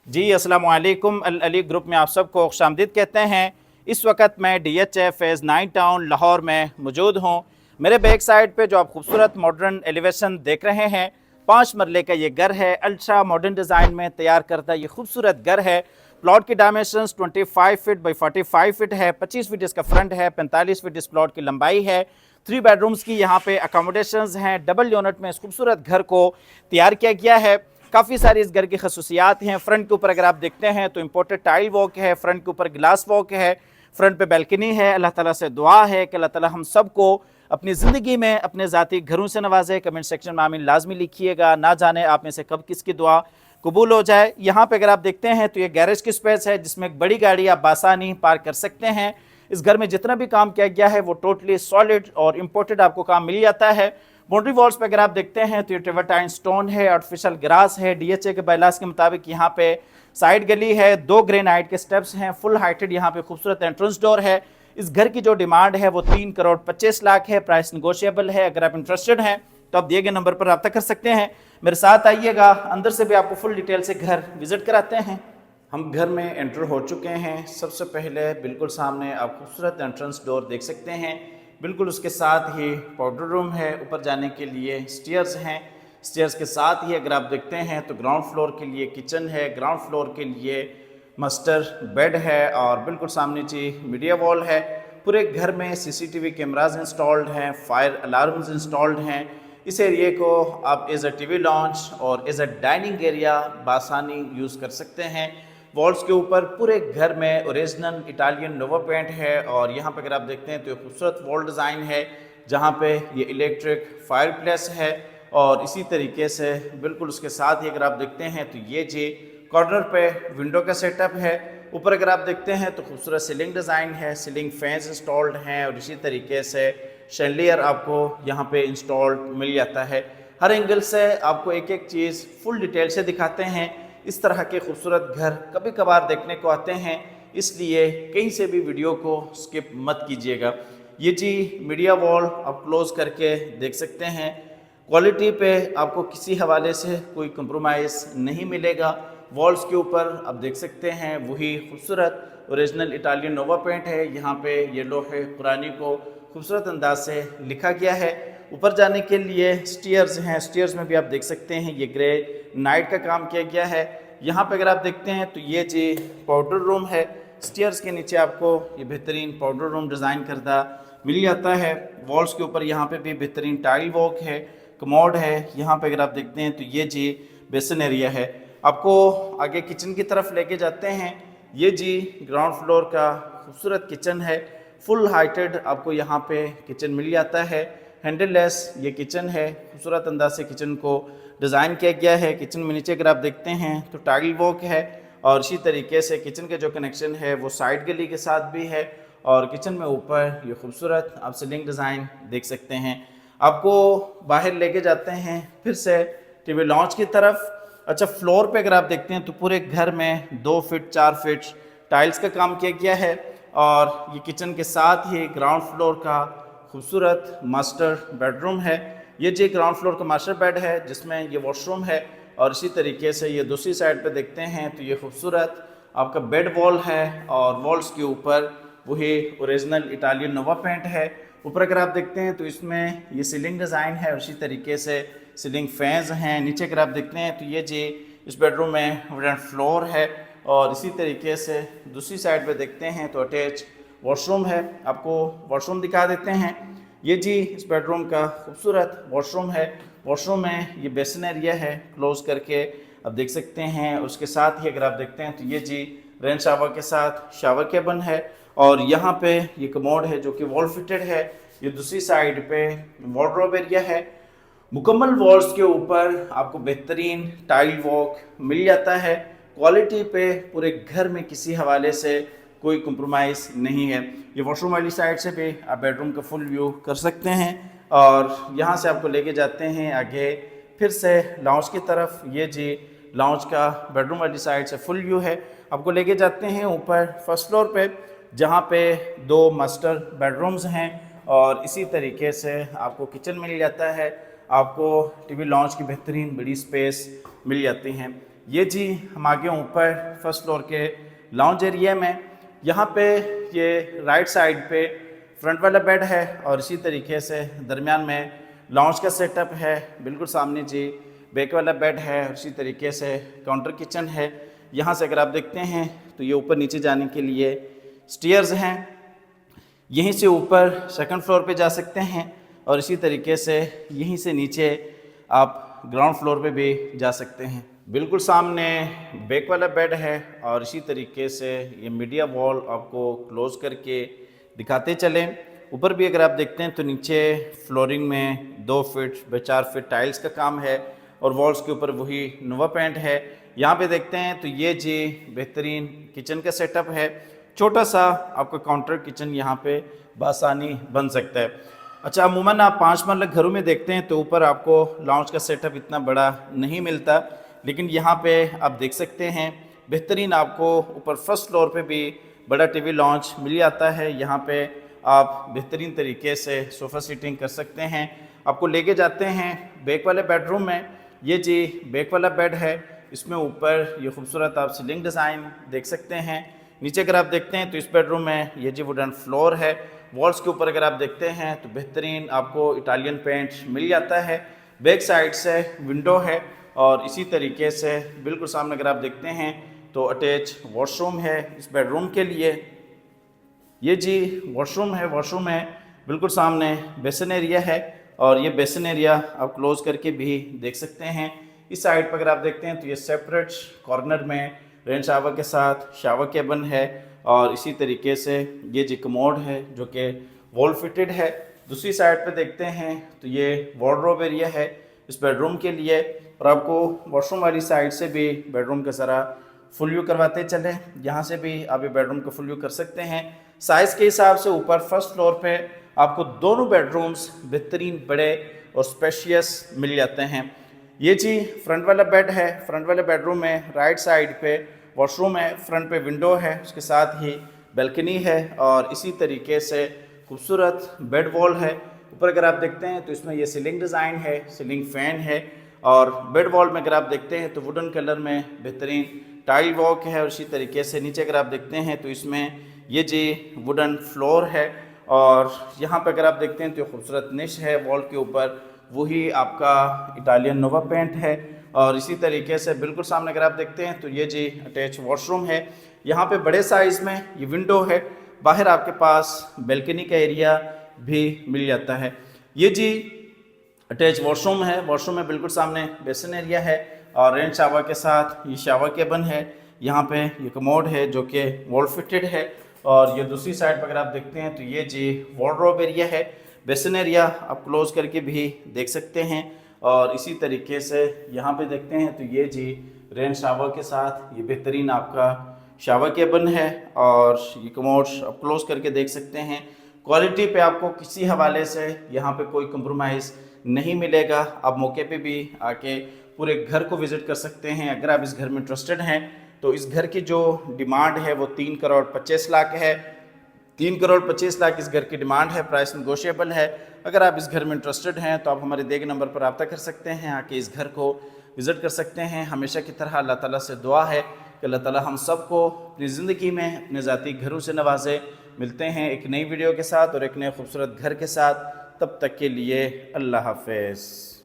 जी अस्सलाम वालेकुम। अल अली ग्रुप में आप सबको खुशामदीद कहते हैं। इस वक्त मैं DHA फेज़ 9 टाउन लाहौर में मौजूद हूँ। मेरे बैक साइड पे जो आप खूबसूरत मॉडर्न एलिवेशन देख रहे हैं, 5 मरले का ये घर है। अल्ट्रा मॉडर्न डिज़ाइन में तैयार करता ये खूबसूरत घर है। प्लॉट की डायमेंशंस 25 फीट बाई 45 फीट है। 25 फीट इसका फ्रंट है, 45 फीट इस प्लॉट की लंबाई है। 3 बेडरूम्स की यहाँ पे अकोमोडेशंस हैं। डबल यूनिट में इस खूबसूरत घर को तैयार किया गया है। काफ़ी सारी इस घर की खसूसियात हैं। फ्रंट के ऊपर अगर आप देखते हैं तो इम्पोर्टेड टाइल वॉक है, फ्रंट के ऊपर ग्लास वॉक है, फ्रंट पे बैल्कनी है। अल्लाह ताला से दुआ है कि अल्लाह ताला हम सबको अपनी ज़िंदगी में अपने ज़ाती घरों से नवाजे। कमेंट सेक्शन में आमीन लाजमी लिखिएगा। ना जाने आप में से कब किसकी दुआ कबूल हो जाए। यहाँ पे अगर आप देखते हैं तो ये गैरेज की स्पेस है जिसमें एक बड़ी गाड़ी आप बासानी पार्क कर सकते हैं। इस घर में जितना भी काम किया गया है वो टोटली सॉलिड और इम्पोर्टेड आपको काम मिल जाता है। बाउंड्री वॉल्स पे अगर आप देखते हैं तो ये ट्रेवर्टाइन स्टोन है, आर्टिफिशियल ग्रास है। DHA के बायलास के मुताबिक यहाँ पे साइड गली है, 2 ग्रेनाइट के स्टेप्स हैं, फुल हाइटेड यहाँ पे खूबसूरत एंट्रेंस डोर है। इस घर की जो डिमांड है वो 3 करोड़ 25 लाख है। प्राइस निगोशिएबल है। अगर आप इंटरेस्टेड हैं तो आप दिए गए नंबर पर रब्ता कर सकते हैं। मेरे साथ आइएगा, अंदर से भी आपको फुल डिटेल से घर विजिट कराते हैं। हम घर में एंटर हो चुके हैं। सबसे पहले बिल्कुल सामने आप खूबसूरत एंट्रेंस डोर देख सकते हैं। बिल्कुल उसके साथ ही पाउडर रूम है। ऊपर जाने के लिए स्टेयर्स हैं। स्टेयर्स के साथ ही अगर आप देखते हैं तो ग्राउंड फ्लोर के लिए किचन है, ग्राउंड फ्लोर के लिए मास्टर बेड है और बिल्कुल सामने जी मीडिया वॉल है। पूरे घर में CCTV कैमराज इंस्टॉल्ड हैं, फायर अलार्म्स इंस्टॉल्ड हैं। इस एरिए को आप एज अ TV लॉन्च और एज अ डाइनिंग एरिया बासानी यूज़ कर सकते हैं। वॉल्स के ऊपर पूरे घर में ओरिजिनल इटालियन नोवा पेंट है और यहाँ पे अगर आप देखते हैं तो ये खूबसूरत वॉल डिज़ाइन है जहाँ पे ये इलेक्ट्रिक फायर प्लेस है। और इसी तरीके से बिल्कुल उसके साथ ही अगर आप देखते हैं तो ये जी कॉर्नर पे विंडो का सेटअप है। ऊपर अगर आप देखते हैं तो खूबसूरत सीलिंग डिज़ाइन है, सीलिंग फैंस इंस्टॉल्ड हैं और इसी तरीके से शैंडलियर आपको यहाँ पे इंस्टॉल्ड मिल जाता है। हर एंगल से आपको एक एक चीज़ फुल डिटेल से दिखाते हैं। इस तरह के खूबसूरत घर कभी कभार देखने को आते हैं, इसलिए कहीं से भी वीडियो को स्किप मत कीजिएगा। ये जी मीडिया वॉल आप क्लोज करके देख सकते हैं। क्वालिटी पे आपको किसी हवाले से कोई कंप्रोमाइज़ नहीं मिलेगा। वॉल्स के ऊपर आप देख सकते हैं वही खूबसूरत ओरिजिनल इटालियन नोवा पेंट है। यहाँ पे ये लोहे कुरानी को खूबसूरत अंदाज से लिखा गया है। ऊपर जाने के लिए स्टेयर्स हैं। स्टेयर्स में भी आप देख सकते हैं ये ग्रे नाइट का काम किया गया है। यहाँ पे अगर आप देखते हैं तो ये जी पाउडर रूम है। स्टेयर्स के नीचे आपको ये बेहतरीन पाउडर रूम डिज़ाइन करता मिल जाता है। वॉल्स के ऊपर यहाँ पे भी बेहतरीन टाइल वॉक है, कमोड है। यहाँ पे अगर आप देखते हैं तो ये जी बेसन एरिया है। आपको आगे किचन की तरफ लेके जाते हैं। ये जी ग्राउंड फ्लोर का खूबसूरत किचन है। फुल हाइटेड आपको यहाँ पे किचन मिल जाता है। हैंडल लेस ये किचन है। खूबसूरत अंदाज से किचन को डिज़ाइन किया गया है। किचन में नीचे अगर आप देखते हैं तो टाइल वॉक है और इसी तरीके से किचन के जो कनेक्शन है वो साइड गली के साथ भी है। और किचन में ऊपर ये खूबसूरत आप सीलिंग डिज़ाइन देख सकते हैं। आपको बाहर लेके जाते हैं फिर से TV लॉन्च की तरफ। अच्छा, फ्लोर पे अगर आप देखते हैं तो पूरे घर में 2 फीट 4 फीट टाइल्स का काम किया गया है। और ये किचन के साथ ही ग्राउंड फ्लोर का खूबसूरत मास्टर बेडरूम है। ये जी ग्राउंड फ्लोर का मास्टर बेड है जिसमें ये वॉशरूम है। और इसी तरीके से ये दूसरी साइड पे देखते हैं तो ये खूबसूरत आपका बेड वॉल है और वॉल्स के ऊपर वही ओरिजिनल इटालियन नोवा पेंट है। ऊपर अगर आप देखते हैं तो इसमें ये सीलिंग डिज़ाइन है और इसी तरीके से सीलिंग फैंस हैं। नीचे अगर आप देखते हैं तो ये जी इस बेडरूम में वुडन फ्लोर है। और इसी तरीके से दूसरी साइड पे देखते हैं तो अटैच वॉशरूम है। आपको वॉशरूम दिखा देते हैं। ये जी इस बेडरूम का खूबसूरत वॉशरूम है। वॉशरूम में ये बेसिन एरिया है, क्लोज करके आप देख सकते हैं। उसके साथ ही अगर आप देखते हैं तो ये जी रेन शावर के साथ शावर केबिन है। और यहाँ पे ये कमोड है जो कि वॉल फिटेड है। ये दूसरी साइड पे वार्डरोब एरिया है। मुकम्मल वॉल्स के ऊपर आपको बेहतरीन टाइल वॉक मिल जाता है। क्वालिटी पे पूरे घर में किसी हवाले से कोई कंप्रोमाइज़ नहीं है। ये वॉशरूम वाली साइड से भी आप बेडरूम का फुल व्यू कर सकते हैं। और यहाँ से आपको लेके जाते हैं आगे फिर से लाउंज की तरफ। ये जी लाउंज का बेडरूम वाली साइड से फुल व्यू है। आपको लेके जाते हैं ऊपर फर्स्ट फ्लोर पे जहाँ पे 2 मास्टर बेडरूम्स हैं। और इसी तरीके से आपको किचन मिल जाता है। आपको TV लॉन्च की बेहतरीन बड़ी स्पेस मिल जाती हैं। ये जी हम आगे ऊपर फर्स्ट फ्लोर के लाउंज एरिया में, यहाँ पे ये राइट साइड पे फ्रंट वाला बेड है और इसी तरीके से दरमियान में लाउंज का सेटअप है। बिल्कुल सामने जी बैक वाला बेड है और इसी तरीके से काउंटर किचन है। यहाँ से अगर आप देखते हैं तो ये ऊपर नीचे जाने के लिए स्टेयर्स हैं, यहीं से ऊपर सेकंड फ्लोर पे जा सकते हैं और इसी तरीके से यहीं से नीचे आप ग्राउंड फ्लोर पे भी जा सकते हैं। बिल्कुल सामने बैक वाला बेड है और इसी तरीके से ये मीडिया वॉल आपको क्लोज करके दिखाते चलें। ऊपर भी अगर आप देखते हैं तो नीचे फ्लोरिंग में 2 फीट बाई 4 फीट टाइल्स का काम है और वॉल्स के ऊपर वही नोवा पेंट है। यहाँ पे देखते हैं तो ये जी बेहतरीन किचन का सेटअप है। छोटा सा आपका काउंटर किचन यहाँ पे बासानी बन सकता है। अच्छा, अमूमन आप 5 मरला घरों में देखते हैं तो ऊपर आपको लाउंज का सेटअप इतना बड़ा नहीं मिलता, लेकिन यहाँ पे आप देख सकते हैं बेहतरीन आपको ऊपर फर्स्ट फ्लोर पे भी बड़ा टीवी लॉन्च मिल जाता है। यहाँ पे आप बेहतरीन तरीके से सोफ़ा सीटिंग कर सकते हैं। आपको लेके जाते हैं बैक वाले बेडरूम में। ये जी बैक वाला बेड है, इसमें ऊपर ये खूबसूरत आप सीलिंग डिज़ाइन देख सकते हैं। नीचे अगर आप देखते हैं तो इस बेडरूम में ये जी वुडन फ्लोर है। वॉल्स के ऊपर अगर आप देखते हैं तो बेहतरीन आपको इटालियन पेंट मिल जाता है। बैक साइड से विंडो है और इसी तरीके से बिल्कुल सामने अगर आप देखते हैं तो अटैच वॉशरूम है इस बेडरूम के लिए। ये जी वॉशरूम है, वॉशरूम में बिल्कुल सामने बेसिन एरिया है और ये बेसिन एरिया आप क्लोज करके भी देख सकते हैं। इस साइड पर अगर आप देखते हैं तो ये सेपरेट कॉर्नर में रेन शावर के साथ शावर केबिन है और इसी तरीके से ये जी कमोड है जो कि वॉल फिटेड है। दूसरी साइड पे देखते हैं तो ये वार्डरोब एरिया है इस बेडरूम के लिए और आपको वॉशरूम वाली साइड से भी बेडरूम का ज़रा फुल व्यू करवाते चले। यहाँ से भी आप ये बेडरूम को फुल व्यू कर सकते हैं। साइज़ के हिसाब से ऊपर फर्स्ट फ्लोर पे आपको दोनों बेडरूम्स बेहतरीन बड़े और स्पेशियस मिल जाते हैं। ये जी फ्रंट वाला बेड है। फ्रंट वाले बेडरूम में राइट साइड पे वॉशरूम है, फ्रंट पे विंडो है, उसके साथ ही बैल्कनी है और इसी तरीके से खूबसूरत बेड वॉल है। ऊपर अगर आप देखते हैं तो इसमें ये सीलिंग डिज़ाइन है, सीलिंग फ़ैन है और बेड वॉल में अगर आप देखते हैं तो वुडन कलर में बेहतरीन टाइल वॉक है और इसी तरीके से नीचे अगर आप देखते हैं तो इसमें ये जी वुडन फ्लोर है और यहाँ पर अगर आप देखते हैं तो खूबसूरत निश है वॉल के ऊपर, वही आपका इटालियन नोवा पेंट है और इसी तरीके से बिल्कुल सामने अगर आप देखते हैं तो ये जी अटैच वॉशरूम है। यहाँ पे बड़े साइज़ में ये विंडो है, बाहर आपके पास बैल्कनी का एरिया भी मिल जाता है। ये जी अटैच वॉशरूम है, वॉशरूम में बिल्कुल सामने बेसिन एरिया है और रेन शावर के साथ ये शावर केबिन है। यहाँ पे ये कमोड है जो कि वॉल फिटेड है और ये दूसरी साइड पर अगर आप देखते हैं तो ये जी वार्डरोब एरिया है। बेसिन एरिया आप क्लोज करके भी देख सकते हैं और इसी तरीके से यहाँ पे देखते हैं तो ये जी रेन शावर के साथ ये बेहतरीन आपका शावर केबिन है और ये कमोड आप क्लोज करके देख सकते हैं। क्वालिटी पे आपको किसी हवाले से यहाँ पे कोई कंप्रोमाइज़ नहीं मिलेगा। आप मौके पे भी आके पूरे घर को विज़िट कर सकते हैं। अगर आप इस घर में इंटरेस्टेड हैं तो इस घर की जो डिमांड है वो 3 करोड़ 25 लाख है। 3 करोड़ 25 लाख इस घर की डिमांड है, प्राइस नेगोशिएबल है। अगर आप इस घर में इंटरेस्टेड हैं तो आप हमारे दिए गए नंबर पर रब्ता कर सकते हैं, आके इस घर को विज़िट कर सकते हैं। हमेशा की तरह अल्लाह ताला से दुआ है कि अल्लाह ताला हम सबको अपनी ज़िंदगी में अपने ज़ाती घरों से नवाजे। मिलते हैं एक नई वीडियो के साथ और एक नए खूबसूरत घर के साथ। तब तक के लिए अल्लाह हाफ़िज़।